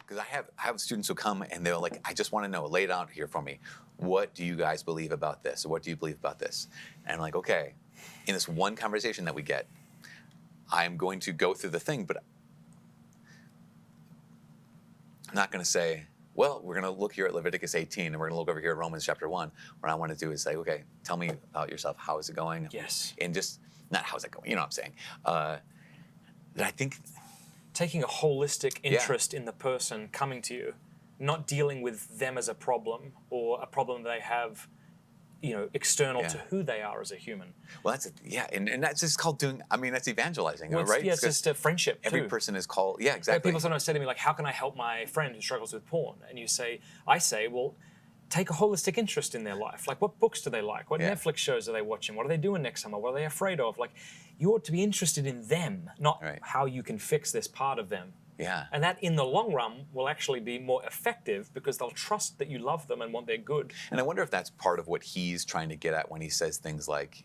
because I have students who come and they're like, I just want to know, lay it out here for me. What do you guys believe about this? Or what do you believe about this? And I'm like, okay, in this one conversation that we get, I'm going to go through the thing, but I'm not going to say, well, we're going to look here at Leviticus 18 and we're going to look over here at Romans chapter 1. What I want to do is say, okay, tell me about yourself. How is it going? Yes. And just, not how's it going, you know what I'm saying? That I think... Taking a holistic interest in the person coming to you, not dealing with them as a problem or a problem they have, external to who they are as a human. Well, and that's just called doing, that's evangelizing, well, right? Yeah, it's just a friendship Every too. person is called, exactly. People sometimes say to me, like, how can I help my friend who struggles with porn? And I say, well, take a holistic interest in their life. Like, what books do they like? What Netflix shows are they watching? What are they doing next summer? What are they afraid of? Like, you ought to be interested in them, not how you can fix this part of them. Yeah. And that, in the long run, will actually be more effective because they'll trust that you love them and want their good. And I wonder if that's part of what he's trying to get at when he says things like,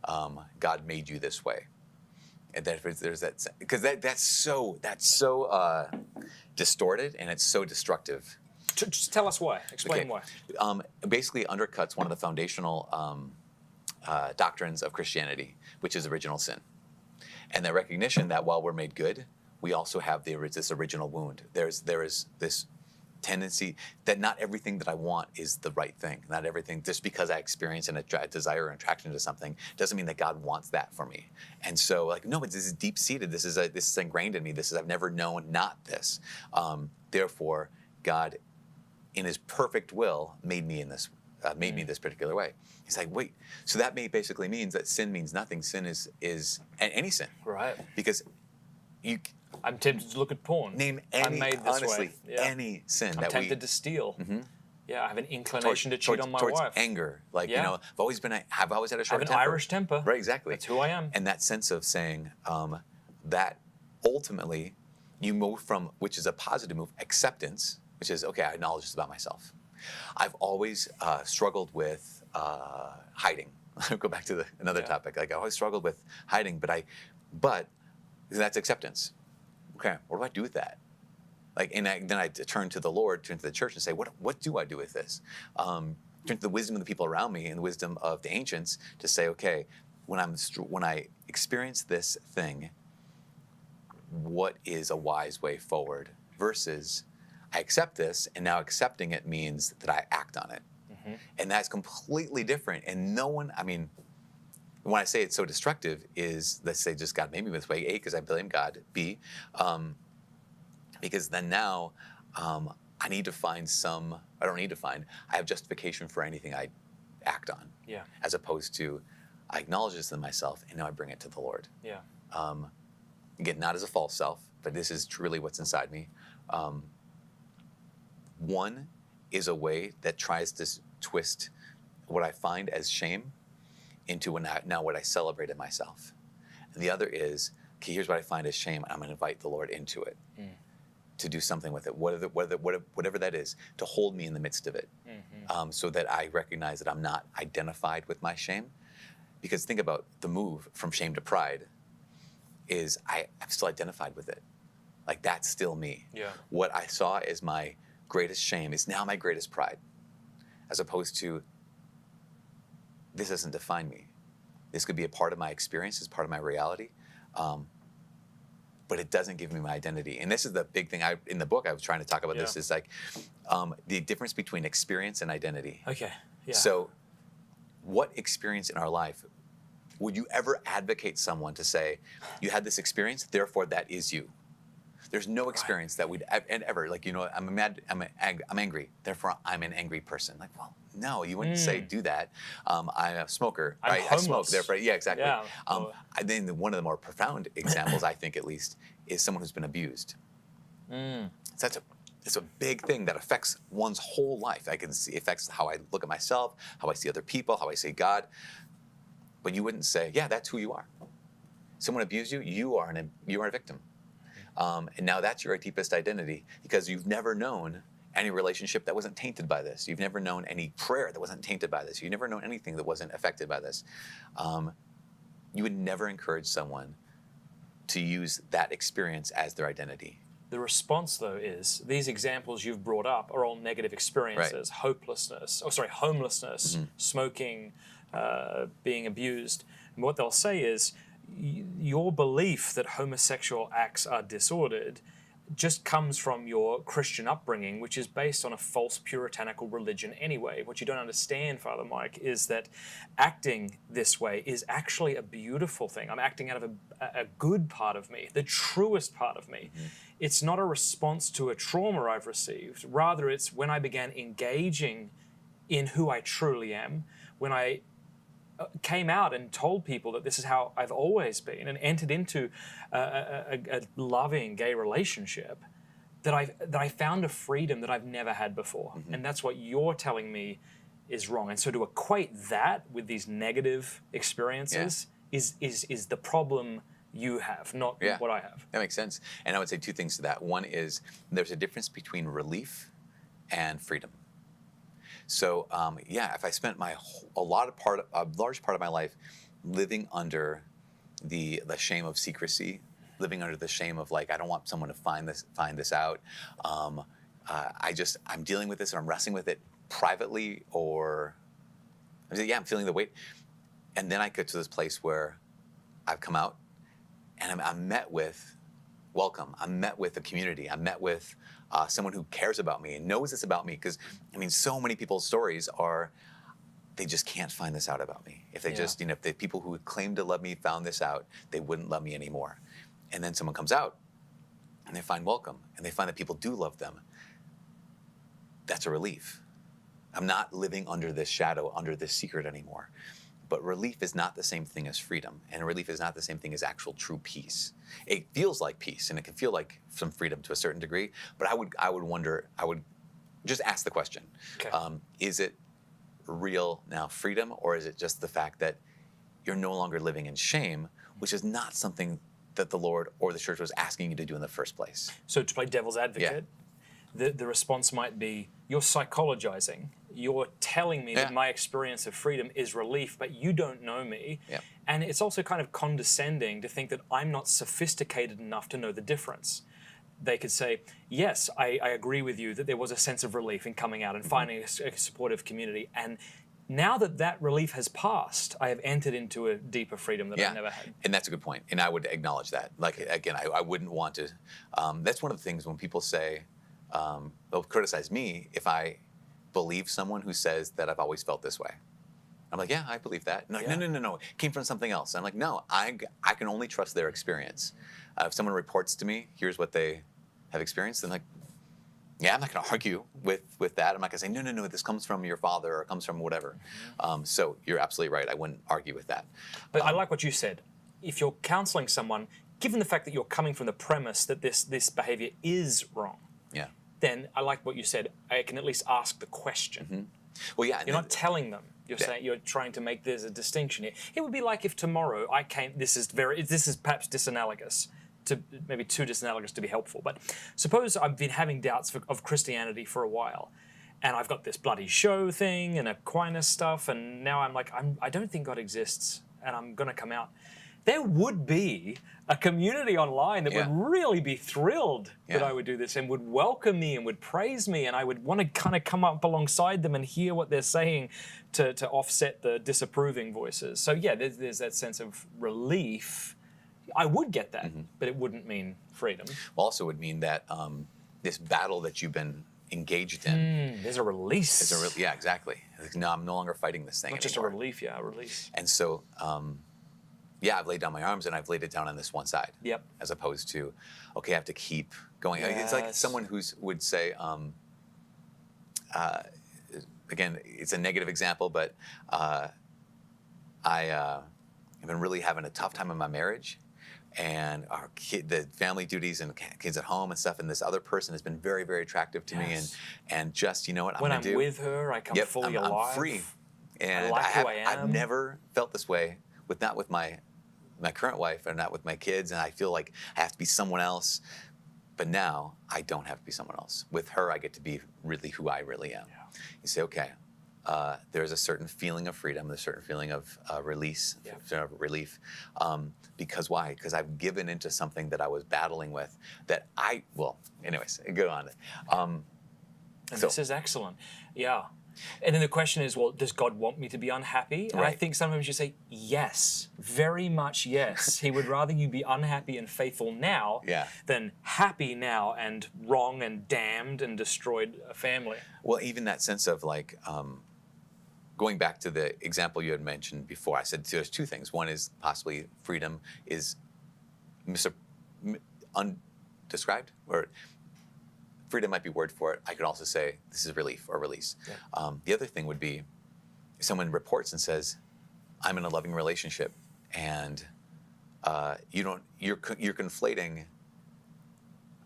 God made you this way. And that there's that, because that's so distorted and it's so destructive. Just tell us why. Explain why. Basically undercuts one of the foundational doctrines of Christianity, which is original sin. And the recognition that while we're made good, we also have this original wound. There is this tendency that not everything that I want is the right thing. Not everything, just because I experience a desire or attraction to something, doesn't mean that God wants that for me. And so, no, this is deep-seated. This is ingrained in me. I've never known not this. Therefore, God, in His perfect will, made me this particular way. He's like, wait, so that basically means that sin means nothing. Sin is any sin, right? Because I'm tempted to look at porn. Name any, honestly, any sin. I'm tempted to steal. Mm-hmm. Yeah, I have an inclination to cheat on my wife. Anger, I've always had a short temper. I have an Irish temper. Right, exactly. That's who I am. And that sense of saying that ultimately you move from, which is a positive move, acceptance, which is, okay, I acknowledge this about myself. I've always struggled with hiding. I'll go back to another topic. I always struggled with hiding, but that's acceptance. Okay, what do I do with that? Then I turn to the Lord, turn to the church, and say, what do I do with this? Turn to the wisdom of the people around me and the wisdom of the ancients to say, okay, when I experience this thing, what is a wise way forward? Versus, I accept this, and now accepting it means that I act on it. Mm-hmm. And that's completely different. And no one, when I say it's so destructive is, let's say, just God made me this way, A, because I blame God, B, because then now I need to find I have justification for anything I act on. Yeah. As opposed to, I acknowledge this in myself, and now I bring it to the Lord. Yeah. Again, not as a false self, but this is truly what's inside me. One is a way that tries to twist what I find as shame into now what I celebrate in myself. And the other is, okay, here's what I find as shame, and I'm going to invite the Lord into it, to do something with it, whatever that is, to hold me in the midst of it, so that I recognize that I'm not identified with my shame. Because think about the move from shame to pride is I'm still identified with it. That's still me. Yeah. What I saw as my greatest shame is now my greatest pride, as opposed to, this doesn't define me. This could be a part of my experience, it's part of my reality, but it doesn't give me my identity. And this is the big thing in the book I was trying to talk about. This is the difference between experience and identity. Okay. Yeah. So what experience in our life would you ever advocate someone to say, you had this experience, therefore that is you? There's no experience that we'd ever, I'm angry, therefore I'm an angry person. Well, no, you wouldn't say do that. I'm a smoker, I'm right? homeless. I smoke, therefore, yeah, exactly. Yeah. I think one of the more profound examples, I think at least, is someone who's been abused. It's a big thing that affects one's whole life. I can see it affects how I look at myself, how I see other people, how I see God. But you wouldn't say, yeah, that's who you are. Someone abused you, you are a victim. And now that's your deepest identity, because you've never known any relationship that wasn't tainted by this. You've never known any prayer that wasn't tainted by this. You've never known anything that wasn't affected by this. You would never encourage someone to use that experience as their identity. The response, though, is these examples you've brought up are all negative experiences: homelessness, smoking, being abused. And what they'll say is your belief that homosexual acts are disordered just comes from your Christian upbringing, which is based on a false puritanical religion anyway. What you don't understand, Father Mike, is that acting this way is actually a beautiful thing. I'm acting out of a good part of me, the truest part of me. Mm-hmm. It's not a response to a trauma I've received. Rather, it's when I began engaging in who I truly am, when I came out and told people that this is how I've always been and entered into a loving gay relationship, that I found a freedom that I've never had before. Mm-hmm. And that's what you're telling me is wrong. And so to equate that with these negative experiences is the problem you have, not what I have. That makes sense. And I would say two things to that. One is there's a difference between relief and freedom. So if I spent a large part of my life living under the shame of secrecy, living under the shame of I don't want someone to find this out. I'm dealing with this, or I'm wrestling with it privately, or I'm feeling the weight. And then I get to this place where I've come out, and I'm met with welcome. I'm met with a community. I'm met with someone who cares about me and knows this about me, because so many people's stories are they just can't find this out about me. If they just, if the people who claim to love me found this out, they wouldn't love me anymore. And then someone comes out and they find welcome and they find that people do love them. That's a relief. I'm not living under this shadow, under this secret anymore. But relief is not the same thing as freedom, and relief is not the same thing as actual true peace. It feels like peace, and it can feel like some freedom to a certain degree. But I would just ask the question: is it real now freedom, or is it just the fact that you're no longer living in shame, which is not something that the Lord or the church was asking you to do in the first place? So to play devil's advocate, the response might be, you're psychologizing. You're telling me that my experience of freedom is relief, but you don't know me. Yeah. And it's also kind of condescending to think that I'm not sophisticated enough to know the difference. They could say, yes, I agree with you that there was a sense of relief in coming out and finding a supportive community. And now that relief has passed, I have entered into a deeper freedom that I've never had. And that's a good point. And I would acknowledge that. Again, I wouldn't want to. That's one of the things when people say, they'll criticize me if I believe someone who says that I've always felt this way. I'm like, I believe that. No, it came from something else. I'm like, no, I can only trust their experience. If someone reports to me, here's what they have experienced, then I'm not going to argue with that. I'm not going to say, no, this comes from your father or comes from whatever. So you're absolutely right. I wouldn't argue with that. But I like what you said. If you're counseling someone, given the fact that you're coming from the premise that this behavior is wrong, then I like what you said. I can at least ask the question. Mm-hmm. Well, you're not telling them. You're saying you're trying to make there's a distinction here. It would be like if tomorrow I came. This is perhaps disanalogous, to maybe too disanalogous to be helpful. But suppose I've been having doubts of Christianity for a while, and I've got this bloody show thing and Aquinas stuff, and now I'm like, I don't think God exists, and I'm going to come out. There would be a community online that would really be thrilled that I would do this and would welcome me and would praise me, and I would want to kind of come up alongside them and hear what they're saying to offset the disapproving voices. So there's that sense of relief. I would get that, but it wouldn't mean freedom. Also would mean that this battle that you've been engaged in. There's a release. Exactly. No, I'm no longer fighting this thing Not just a relief, a release. And so... I've laid down my arms and I've laid it down on this one side. Yep. As opposed to, I have to keep going. Yes. It's like someone who would say, again, it's a negative example, but I've been really having a tough time in my marriage, and the family duties and kids at home and stuff, and this other person has been very, very attractive to me, and just, you know what I'm going to do? When I'm with her, I come fully alive. I'm free. And I like who I am. I've never felt this way, not with my current wife, or not with my kids, and I feel like I have to be someone else. But now I don't have to be someone else. With her, I get to be really who I really am. Yeah. You say, okay, there's a certain feeling of freedom, a certain feeling of release, relief. Because why? Because I've given into something that I was battling with anyways, go on. And this is excellent. Yeah. And then the question is, well, does God want me to be unhappy? And I think sometimes you say, yes, very much yes. He would rather you be unhappy and faithful now than happy now and wrong and damned and destroyed a family. Well, even that sense of like, going back to the example you had mentioned before, I said there's two things. One is possibly freedom is undescribed, or freedom might be word for it. I could also say this is relief or release. Yeah. The other thing would be someone reports and says, "I'm in a loving relationship," and you're conflating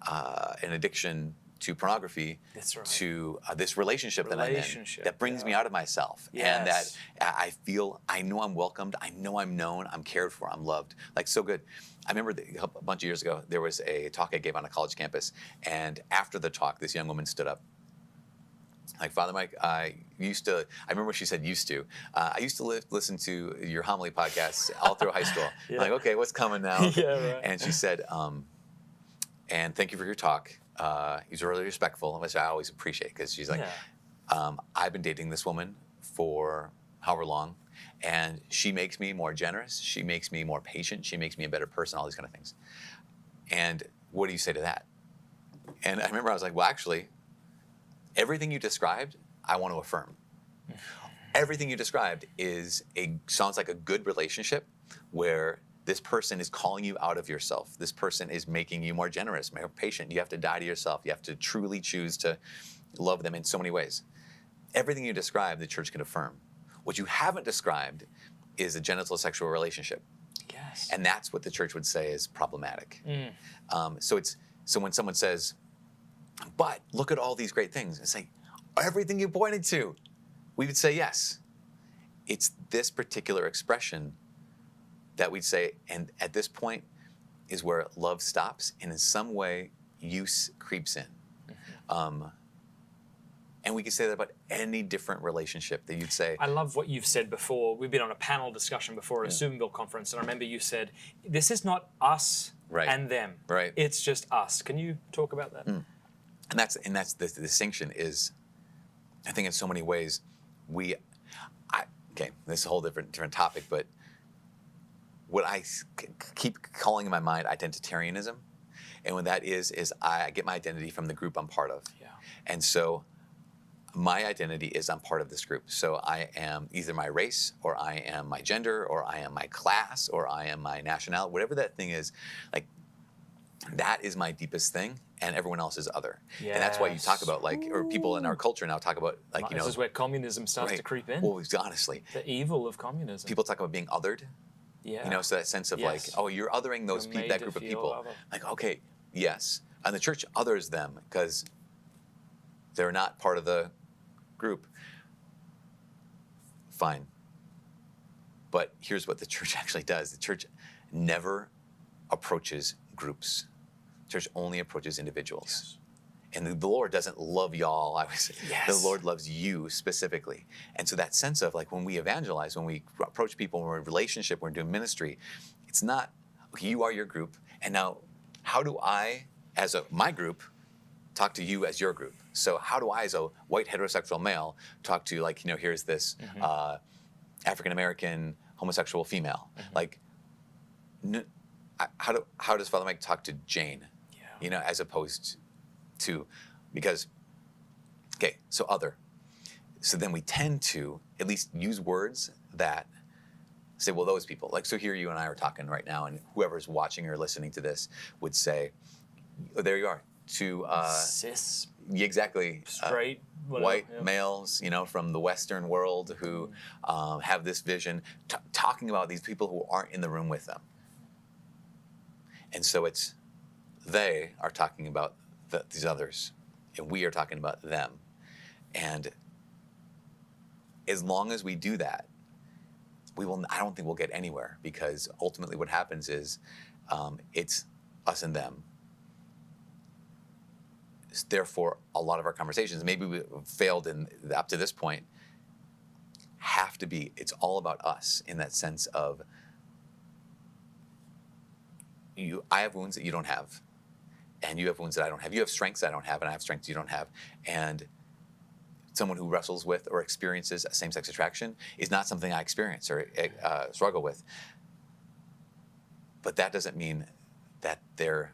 an addiction to pornography to this relationship that I'm in that brings me out of myself, and that I know I'm welcomed, I know I'm known, I'm cared for, I'm loved. Like, so good. I remember a bunch of years ago, there was a talk I gave on a college campus, and after the talk, this young woman stood up. Like, Father Mike, I remember she said used to. I used to listen to your homily podcasts all through high school. I'm like, okay, what's coming now? And she said, and thank you for your talk. He's really respectful, which I always appreciate, because she's like, I've been dating this woman for however long, and she makes me more generous, she makes me more patient, she makes me a better person, all these kind of things. And what do you say to that? And I remember I was like, well, actually, everything you described, I want to affirm. Everything you described sounds like a good relationship where this person is calling you out of yourself. This person is making you more generous, more patient. You have to die to yourself. You have to truly choose to love them in so many ways. Everything you described, the church can affirm. What you haven't described is a genital sexual relationship. Yes. And that's what the church would say is problematic. So when someone says, but look at all these great things, it's like, everything you pointed to, we would say yes. It's this particular expression that we'd say, and at this point is where love stops, and in some way, use creeps in. And we could say that about any different relationship that you'd say. I love what you've said before. We've been on a panel discussion before at a Steubenville conference, and I remember you said, this is not us and them. Right. It's just us. Can you talk about that? And that's the distinction is, I think in so many ways, this is a whole different topic, but what I keep calling in my mind identitarianism, and what that is I get my identity from the group I'm part of. Yeah. And so my identity is I'm part of this group. So I am either my race, or I am my gender, or I am my class, or I am my nationality, whatever that thing is, like, that is my deepest thing, and everyone else is other. Yes. And that's why you talk about, like, or people in our culture now talk about, like, this is where communism starts to creep in. Well, honestly. The evil of communism. People talk about being othered. Yeah. So that sense of like, oh, you're othering that group of people. Other. Like, okay, yes. And the church others them because they're not part of the group. Fine. But here's what the church actually does. The church never approaches groups. The church only approaches individuals. Yes. And the Lord doesn't love y'all. Yes. The Lord loves you specifically. And so that sense of like when we evangelize, when we approach people, when we're in relationship, when we're doing ministry, it's not, okay, you are your group. And now how do I, as my group, talk to you as your group? So how do I, as a white heterosexual male, talk to, like, here's this African-American homosexual female? Like, how does Father Mike talk to Jane? Yeah. As opposed to, because, okay, so other. So then we tend to at least use words that say, well, those people, like, so here you and I are talking right now, and whoever's watching or listening to this would say, oh, there you are, to cis, exactly, straight, white males, from the Western world who have this vision, talking about these people who aren't in the room with them. And so they are talking about these others, and we are talking about them. And as long as we do that, I don't think we'll get anywhere, because ultimately what happens is it's us and them. Therefore, a lot of our conversations, maybe we failed up to this point, have to be, it's all about us in that sense of I have wounds that you don't have, and you have wounds that I don't have. You have strengths I don't have, and I have strengths you don't have. And someone who wrestles with or experiences a same-sex attraction is not something I experience or struggle with. But that doesn't mean that they're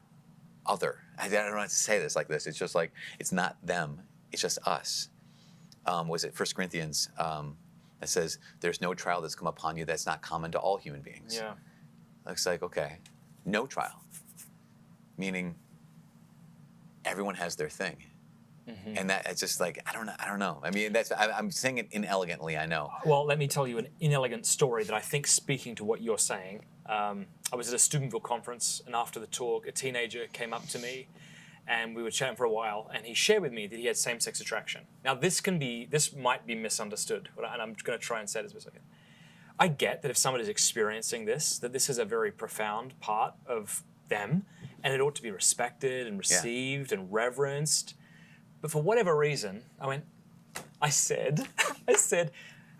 other. I don't know how to say this like this. It's just like, it's not them, it's just us. Was it 1 Corinthians that says, there's no trial that's come upon you that's not common to all human beings. Yeah. It's like, okay, no trial. Meaning everyone has their thing. Mm-hmm. And that it's just like, I don't know. I mean, I'm saying it inelegantly, I know. Well, let me tell you an inelegant story that I think speaking to what you're saying. I was at a Steubenville conference, and after the talk, a teenager came up to me, and we were chatting for a while, and he shared with me that he had same-sex attraction. Now, this might be misunderstood, and I'm going to try and say this for a second. I get that if someone is experiencing this, that this is a very profound part of them, and it ought to be respected and received and reverenced. But for whatever reason, I said,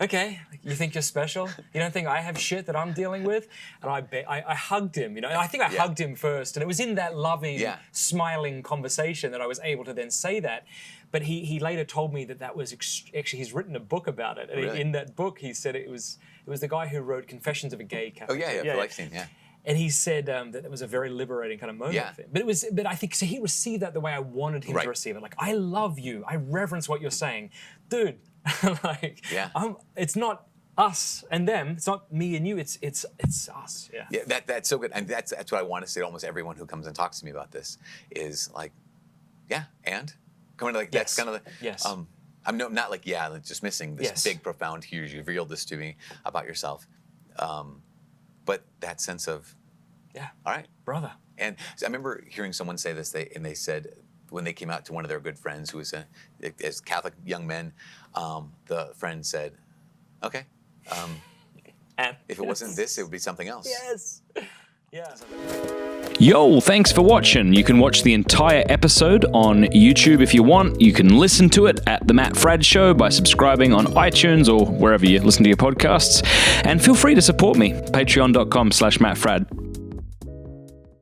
okay, you think you're special? You don't think I have shit that I'm dealing with? And I hugged him, and I think I hugged him first. And it was in that loving, smiling conversation that I was able to then say that. But he later told me that was actually, he's written a book about it. And really? In that book, he said it was the guy who wrote Confessions of a Gay Catholic. Oh, yeah, Epstein, yeah. And he said that it was a very liberating kind of moment for him. But I think, so he received that the way I wanted him to receive it. Like, I love you. I reverence what you're saying. Dude, it's not us and them. It's not me and you. It's us. Yeah. Yeah, that's so good. And that's what I want to say to almost everyone who comes and talks to me about this is like, and? Kind of like, that's kind of the, I'm not like, just missing this big, profound, huge, you revealed this to me about yourself. But that sense of, all right, brother. And so I remember hearing someone say this, they said when they came out to one of their good friends who was as Catholic young men, the friend said, okay, if it wasn't this, it would be something else. Yes. Yeah. Yo, thanks for watching. You can watch the entire episode on YouTube if you want. You can listen to it at The Matt Fradd Show by subscribing on iTunes or wherever you listen to your podcasts. And feel free to support me, patreon.com/MattFradd.